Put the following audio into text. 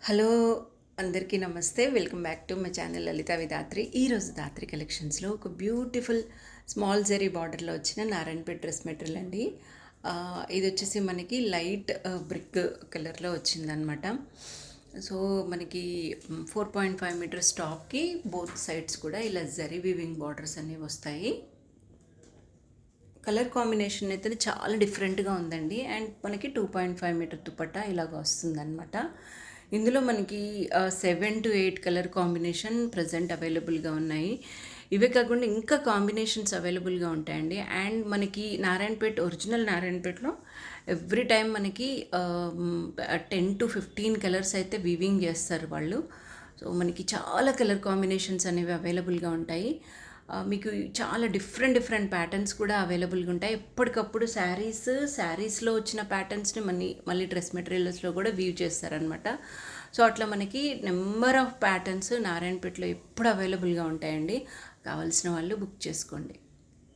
Hello అందరికీ నమస్తే. Welcome back to my channel Lalitha Vidhatri. ఈరోజు ధాత్రి కలెక్షన్స్లో ఒక బ్యూటిఫుల్ స్మాల్ జరీ బార్డర్లో వచ్చిన నారాయణపేట్ డ్రెస్ మెటీరియల్ అండి. ఇది వచ్చేసి మనకి లైట్ బ్రిక్ కలర్లో వచ్చిందనమాట. సో మనకి 4.5 మీటర్స్ టాప్కి బోత్ సైడ్స్ కూడా ఇలా జరీ వీవింగ్ బార్డర్స్ అనేవి వస్తాయి. కలర్ కాంబినేషన్ అయితే చాలా డిఫరెంట్గా ఉందండి. అండ్ మనకి 2.5 మీటర్ దుపట్టా ఇలాగ వస్తుందన్నమాట. ఇందులో మనకి 7 to 8 కలర్ కాంబినేషన్ ప్రజెంట్ అవైలబుల్గా ఉన్నాయి. ఇవే కాకుండా ఇంకా కాంబినేషన్స్ అవైలబుల్గా ఉంటాయండి. అండ్ మనకి ఒరిజినల్ నారాయణపేటలో ఎవ్రీ టైం మనకి 10 to 15 కలర్స్ అయితే వీవింగ్ చేస్తారు వాళ్ళు. సో మనకి చాలా కలర్ కాంబినేషన్స్ అనేవి అవైలబుల్గా ఉంటాయి. మీకు చాలా డిఫరెంట్ ప్యాటర్న్స్ కూడా అవైలబుల్గా ఉంటాయి. ఎప్పటికప్పుడు శారీస్లో వచ్చిన ప్యాటర్న్స్ని మళ్ళీ డ్రెస్ మెటీరియల్స్లో కూడా వీవ్ చేస్తారనమాట. సో అట్లా మనకి నెంబర్ ఆఫ్ ప్యాటర్న్స్ నారాయణపేటలో ఎప్పుడు అవైలబుల్గా ఉంటాయండి. కావాల్సిన వాళ్ళు బుక్ చేసుకోండి.